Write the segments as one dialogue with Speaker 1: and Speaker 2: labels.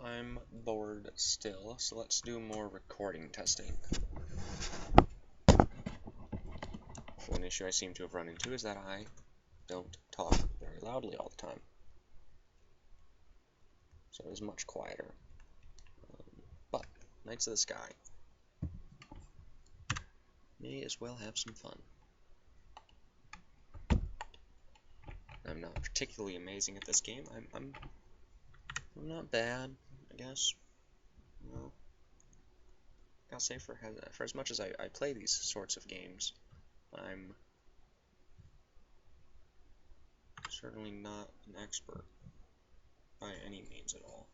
Speaker 1: I'm bored still, so let's do more recording testing. One issue I seem to have run into is that I don't talk very loudly all the time. So it is much quieter. But, Knights of the Sky. May as well have some fun. I'm not particularly amazing at this game. I'm not bad, I guess. Well, I'll say for as much as I play these sorts of games, I'm certainly not an expert by any means at all.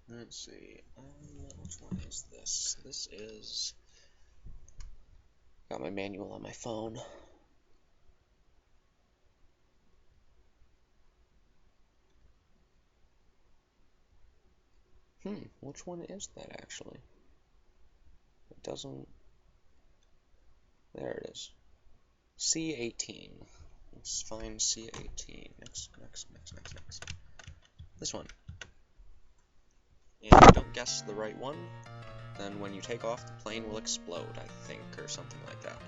Speaker 1: Let's see, which one is this? This is... Got my manual on my phone. Which one is that actually? It doesn't... There it is. C18. Let's find C18. Next. This one. And if you don't guess the right one, then when you take off, the plane will explode, I think, or something like that.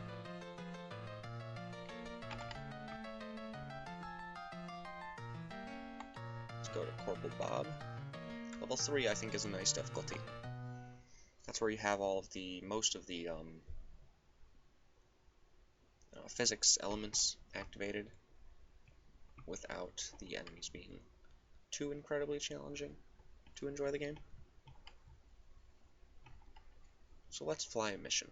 Speaker 1: Let's go to Corporal Bob. Level 3, I think, is a nice difficulty. That's where you have most of the physics elements activated without the enemies being too incredibly challenging to enjoy the game. So let's fly a mission.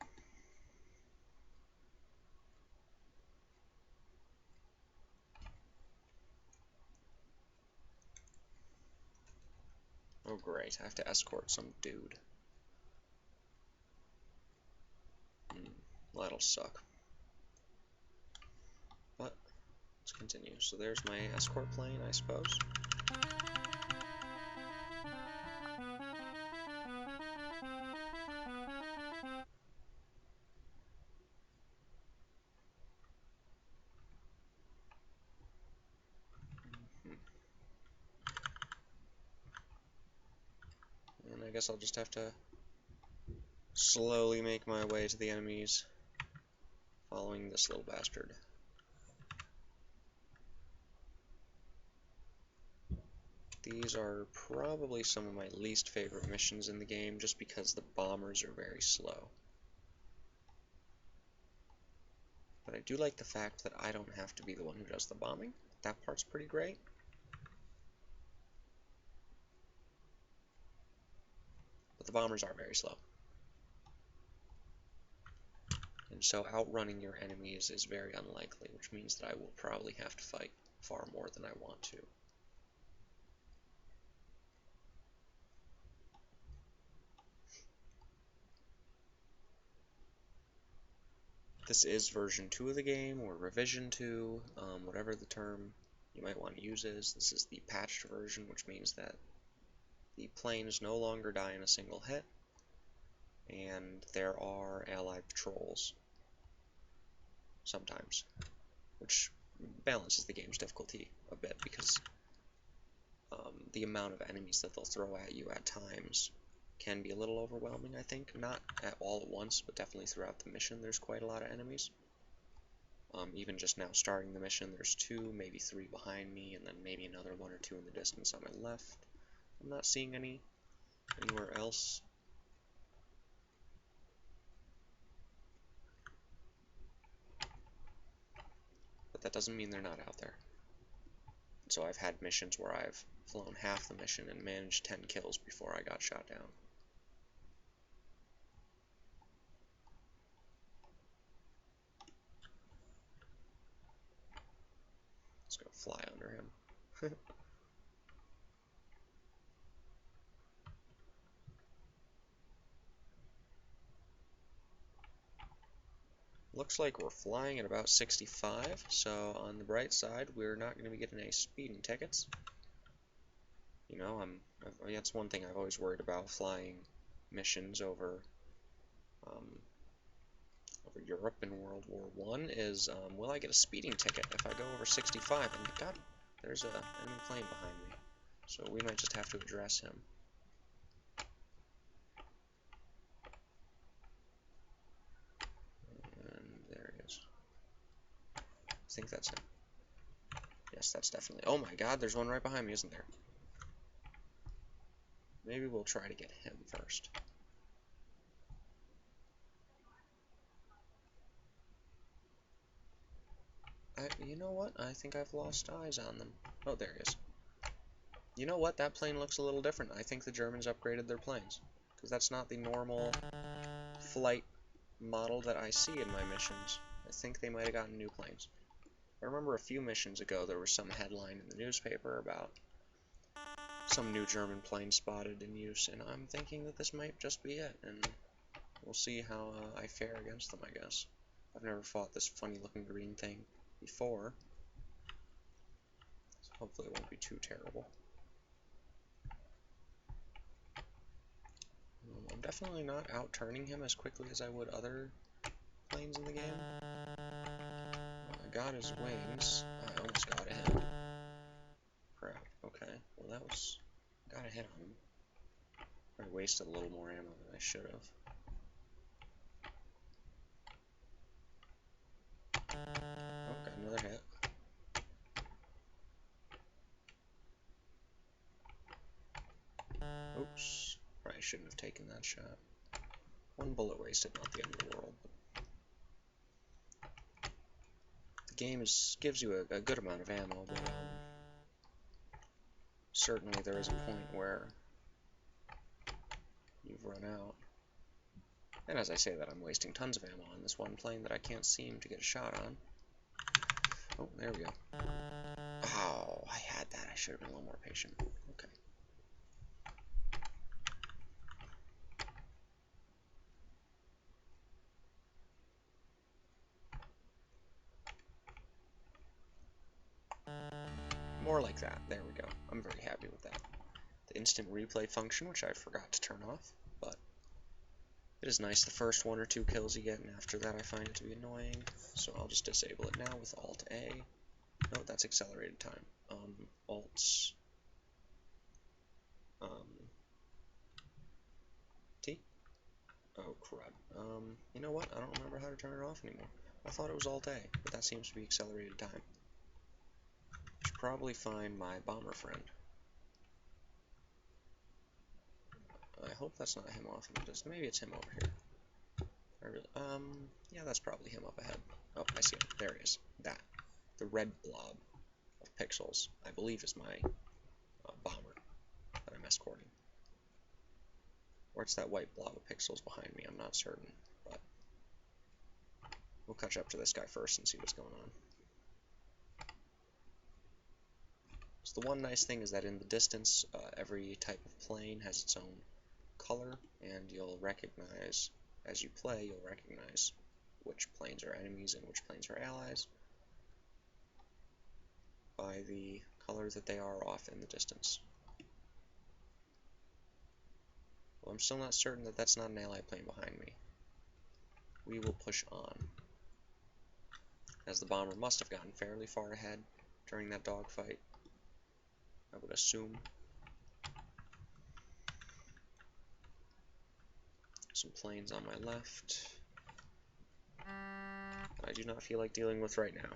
Speaker 1: Oh great, I have to escort some dude. Well, that'll suck. But, let's continue. So there's my escort plane, I suppose. And I guess I'll just have to slowly make my way to the enemies, following this little bastard. These are probably some of my least favorite missions in the game, just because the bombers are very slow. But I do like the fact that I don't have to be the one who does the bombing. That part's pretty great. But the bombers are very slow. And so outrunning your enemies is very unlikely, which means that I will probably have to fight far more than I want to. This is version 2 of the game, or revision 2, whatever the term you might want to use is. This is the patched version, which means that the planes no longer die in a single hit, and there are allied patrols sometimes, which balances the game's difficulty a bit, because the amount of enemies that they'll throw at you at times can be a little overwhelming, I think. Not at all at once, but definitely throughout the mission there's quite a lot of enemies. Even just now starting the mission, there's 2, maybe 3 behind me, and then maybe another 1 or 2 in the distance on my left. I'm not seeing anywhere else. But that doesn't mean they're not out there. So I've had missions where I've flown half the mission and managed 10 kills before I got shot down. Let's go fly under him. Looks like we're flying at about 65, so on the bright side, we're not going to be getting any speeding tickets. You know, that's one thing I've always worried about, flying missions over Europe in World War I is, will I get a speeding ticket if I go over 65? And God, there's a enemy plane behind me, so we might just have to address him. And there he is. I think that's him. Yes, that's definitely. Oh my God, there's one right behind me, isn't there? Maybe we'll try to get him first. You know what? I think I've lost eyes on them. Oh, there he is. You know what? That plane looks a little different. I think the Germans upgraded their planes, because that's not the normal flight model that I see in my missions. I think they might have gotten new planes. I remember a few missions ago there was some headline in the newspaper about some new German plane spotted in use, and I'm thinking that this might just be it, and we'll see how I fare against them, I guess. I've never fought this funny-looking green thing before, so hopefully it won't be too terrible. I'm definitely not out-turning him as quickly as I would other planes in the game. I got his wings. I almost got a hit. Crap. Okay. Well, that was... got a hit on him. Probably wasted a little more ammo than I should have. Oh, got another hit. Oops. Probably shouldn't have taken that shot. One bullet wasted, not the end of the world. The game gives you a good amount of ammo, but certainly there is a point where you've run out. And as I say that, I'm wasting tons of ammo on this one plane that I can't seem to get a shot on. Oh, there we go. Oh, I had that. I should have been a little more patient. Okay. More like that. There we go. I'm very happy with that. The instant replay function, which I forgot to turn off, but it is nice the first one or two kills you get, and after that I find it to be annoying, so I'll just disable it now with Alt-A. No, that's accelerated time. Alt... T? Oh, crud. You know what? I don't remember how to turn it off anymore. I thought it was Alt-A, but that seems to be accelerated time. I should probably find my bomber friend. I hope that's not him off in the distance. Maybe it's him over here. Yeah, that's probably him up ahead. Oh, I see him. There he is. That. The red blob of pixels, I believe, is my bomber that I'm escorting. Or it's that white blob of pixels behind me, I'm not certain. But we'll catch up to this guy first and see what's going on. So the one nice thing is that in the distance, every type of plane has its own color, and you'll recognize, as you play, you'll recognize which planes are enemies and which planes are allies by the color that they are off in the distance. Well, I'm still not certain that that's not an ally plane behind me. We will push on, as the bomber must have gotten fairly far ahead during that dogfight, I would assume. Some planes on my left. I do not feel like dealing with right now.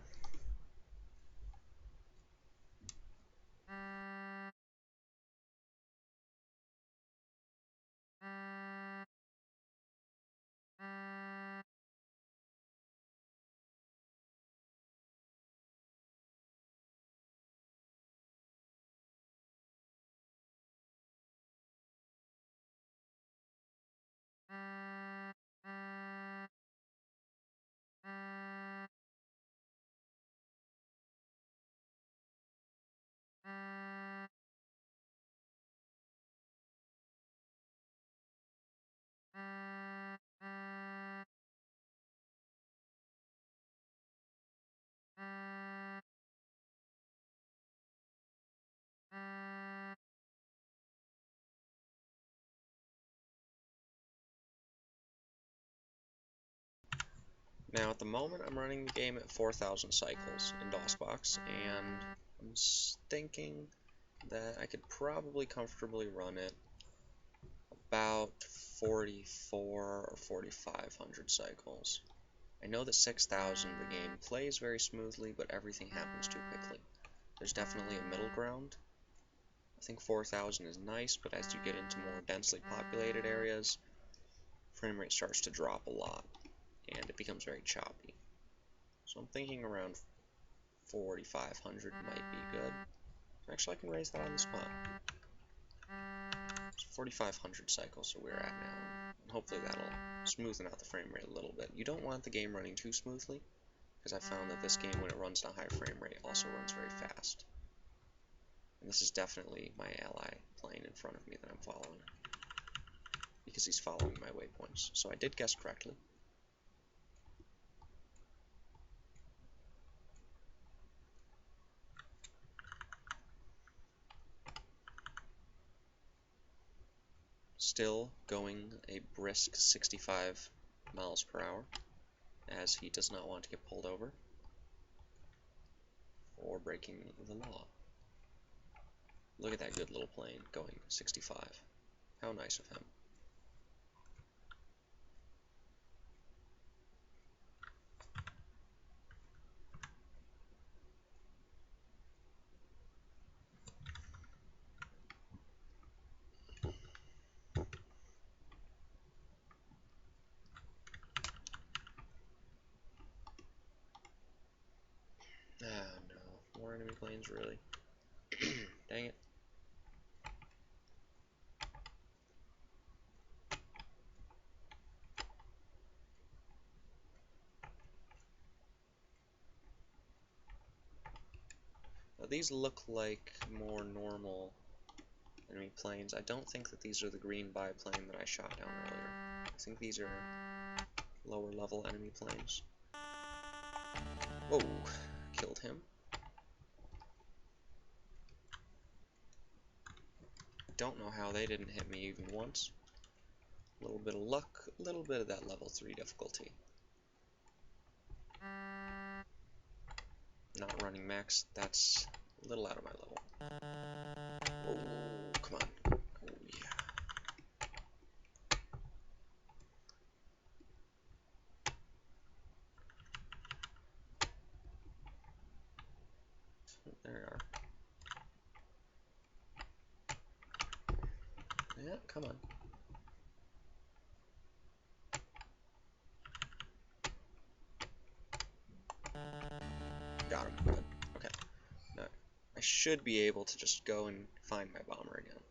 Speaker 1: Now, at the moment, I'm running the game at 4,000 cycles in DOSBox, and I'm thinking that I could probably comfortably run it about 44 or 4,500 cycles. I know that 6,000 the game plays very smoothly, but everything happens too quickly. There's definitely a middle ground. I think 4,000 is nice, but as you get into more densely populated areas, frame rate starts to drop a lot, and it becomes very choppy. So I'm thinking around 4,500 might be good. Actually, I can raise that on the spot. So 4,500 cycles are where we're at now, and hopefully that'll smoothen out the frame rate a little bit. You don't want the game running too smoothly, because I found that this game, when it runs at a high frame rate, also runs very fast. And this is definitely my ally playing in front of me that I'm following, because he's following my waypoints. So I did guess correctly. Still going a brisk 65 miles per hour, as he does not want to get pulled over for breaking the law. Look at that good little plane going 65. How nice of him. Ah, no. More enemy planes, really? Dang it. Now, these look like more normal enemy planes. I don't think that these are the green biplane that I shot down earlier. I think these are lower level enemy planes. Whoa, killed him. Don't know how they didn't hit me even once. A little bit of luck, a little bit of that level 3 difficulty. Not running max, that's a little out of my level. Oh, come on. Oh, yeah. There you are. Yeah, come on. Got him. Good. Okay. Now, I should be able to just go and find my bomber again.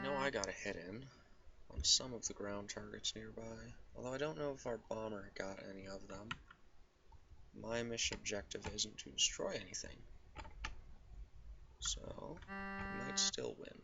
Speaker 1: know I got a hit in on some of the ground targets nearby, although I don't know if our bomber got any of them. My mission objective isn't to destroy anything, so we might still win.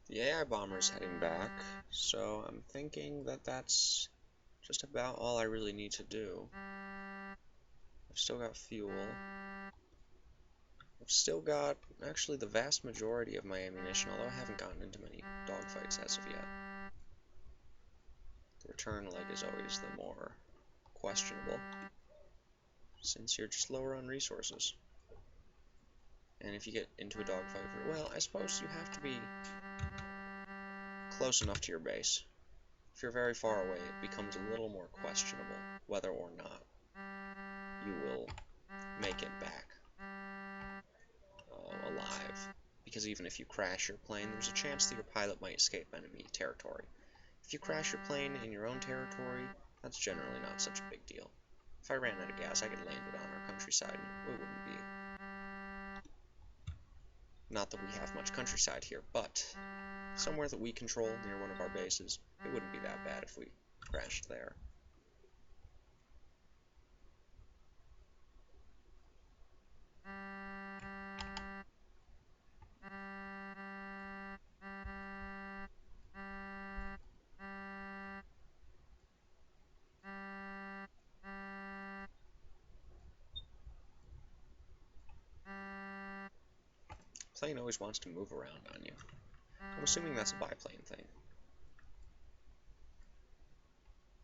Speaker 1: The AI bomber is heading back, so I'm thinking that that's just about all I really need to do. I've still got fuel. I've still got, actually, the vast majority of my ammunition, although I haven't gotten into many dogfights as of yet. The return leg is always the more questionable, since you're just lower on resources. And if you get into a dogfight, well, I suppose you have to be close enough to your base. If you're very far away, it becomes a little more questionable whether or not you will make it back alive. Because even if you crash your plane, there's a chance that your pilot might escape enemy territory. If you crash your plane in your own territory, that's generally not such a big deal. If I ran out of gas, I could land it on our countryside, and it wouldn't be... Not that we have much countryside here, but somewhere that we control near one of our bases, it wouldn't be that bad if we crashed there. Plane always wants to move around on you. I'm assuming that's a biplane thing.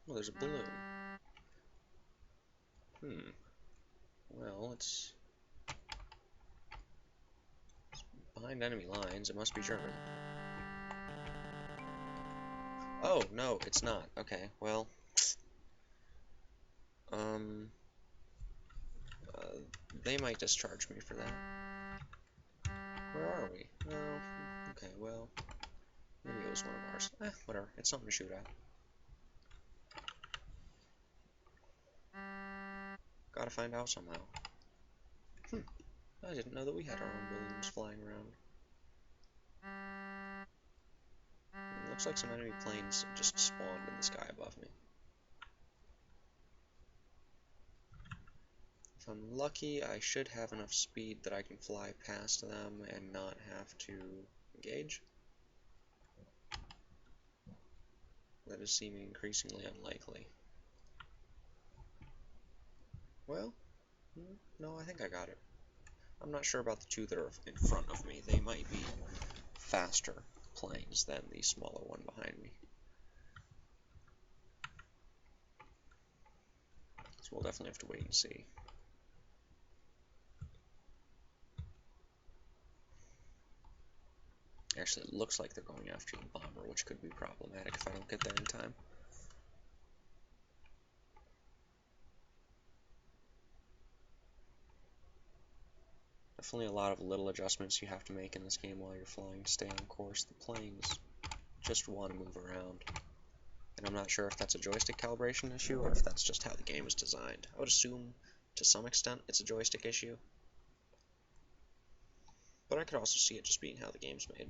Speaker 1: Oh, there's a balloon. Well, it's behind enemy lines. It must be German. Oh, no, it's not. Okay, well... they might discharge me for that. Where are we? Oh, okay, well... Maybe it was one of ours. Whatever. It's something to shoot at. Gotta find out somehow. I didn't know that we had our own balloons flying around. It looks like some enemy planes just spawned in the sky above me. If I'm lucky, I should have enough speed that I can fly past them and not have to engage. That is seeming increasingly unlikely. Well, no, I think I got it. I'm not sure about the two that are in front of me. They might be faster planes than the smaller one behind me. So we'll definitely have to wait and see. Actually, it looks like they're going after the bomber, which could be problematic if I don't get there in time. Definitely a lot of little adjustments you have to make in this game while you're flying to stay on course. The planes just want to move around. And I'm not sure if that's a joystick calibration issue or if that's just how the game is designed. I would assume, to some extent, it's a joystick issue. But I could also see it just being how the game's made.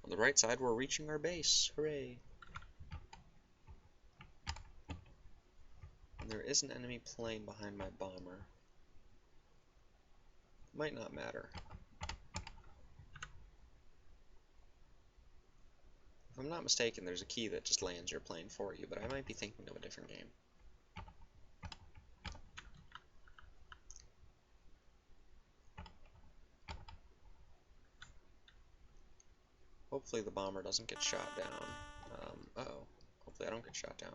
Speaker 1: On the right side, we're reaching our base. Hooray! And there is an enemy plane behind my bomber. Might not matter. If I'm not mistaken, there's a key that just lands your plane for you, but I might be thinking of a different game. Hopefully the bomber doesn't get shot down. Uh-oh. Hopefully I don't get shot down.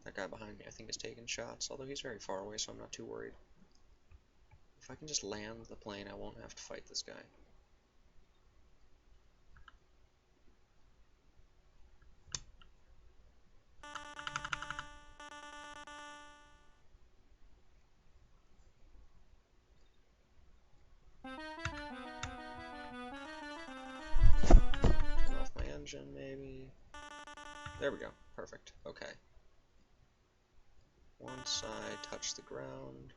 Speaker 1: That guy behind me, I think, is taking shots, although he's very far away, so I'm not too worried. If I can just land the plane, I won't have to fight this guy. Turn off my engine, maybe. There we go. Perfect. Okay. Once I touch the ground...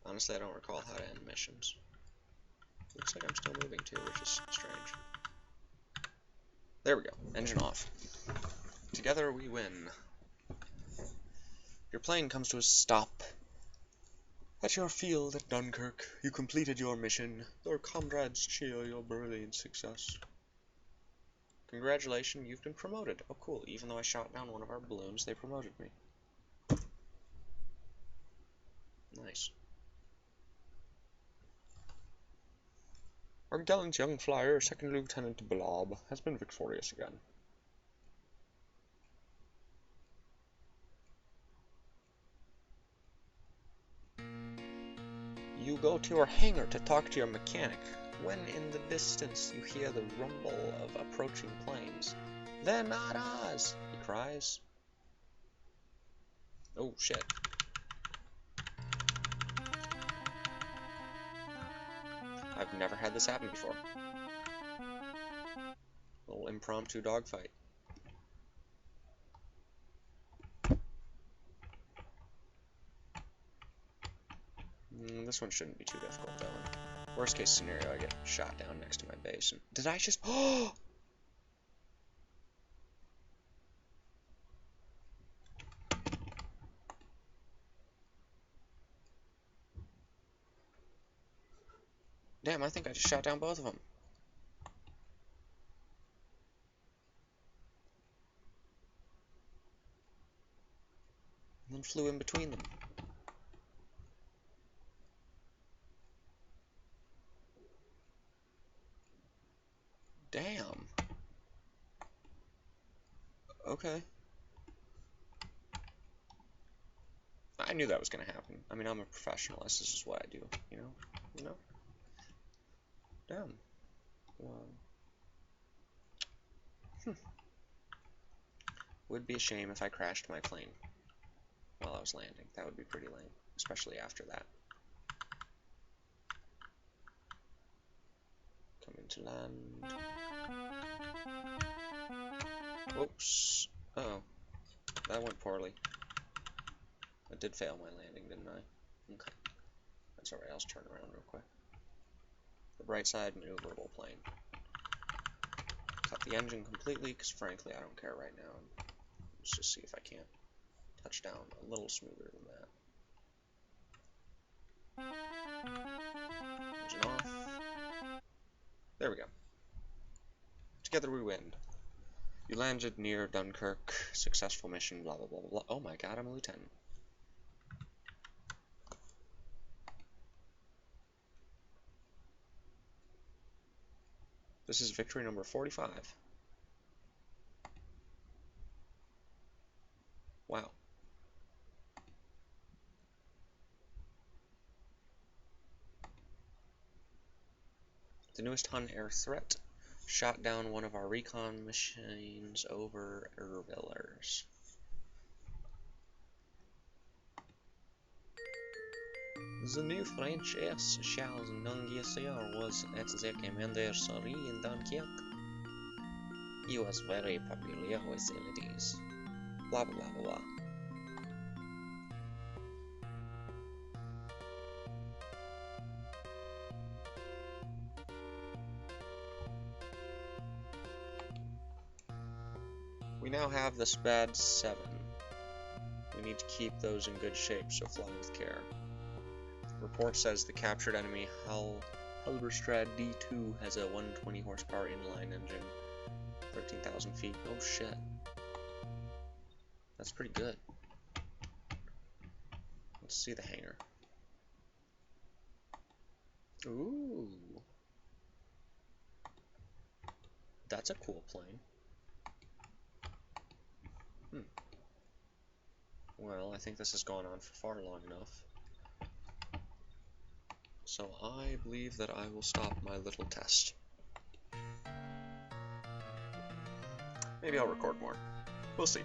Speaker 1: honestly, I don't recall how to end missions. Looks like I'm still moving too, which is strange. There we go. Engine off. Together we win. Your plane comes to a stop. At your field at Dunkirk, you completed your mission. Your comrades cheer your brilliant success. Congratulations, you've been promoted. Oh cool, even though I shot down one of our balloons, they promoted me. Nice. Our gallant young flyer, Second Lieutenant Blob, has been victorious again. You go to your hangar to talk to your mechanic, when in the distance you hear the rumble of approaching planes. They're not ours, he cries. Oh shit. I've never had this happen before. A little impromptu dogfight. This one shouldn't be too difficult though. Worst case scenario, I get shot down next to my base. And did I just... Oh! Damn, I think I just shot down both of them. And then flew in between them. Damn. Okay. I knew that was gonna happen. I mean, I'm a professional. This is just what I do, you know? You know? Damn. Would be a shame if I crashed my plane. while I was landing. That would be pretty lame, especially after that. Coming to land. Whoops. Uh-oh. That went poorly. I did fail my landing, didn't I? Okay. That's alright, I'll just turn around real quick. The bright side, maneuverable plane. Cut the engine completely, because frankly I don't care right now. Let's just see if I can't touch down a little smoother than that. Engine off. There we go. Together we win. You landed near Dunkirk. Successful mission, blah blah blah blah. Oh my god, I'm a lieutenant. This is victory number 45. Wow. The newest Hun air threat shot down one of our recon machines over Erbilers. The new French air Charles Nungier was at the commandery in Dunkirk. He was very popular with the ladies. Blah blah blah blah. We now have the SPAD 7. We need to keep those in good shape, so fly with care. Report says the captured enemy Halberstrad D2 has a 120 horsepower inline engine, 13,000 feet. Oh shit. That's pretty good. Let's see the hangar. Ooh. That's a cool plane. Well, I think this has gone on for far long enough. So I believe that I will stop my little test. Maybe I'll record more. We'll see.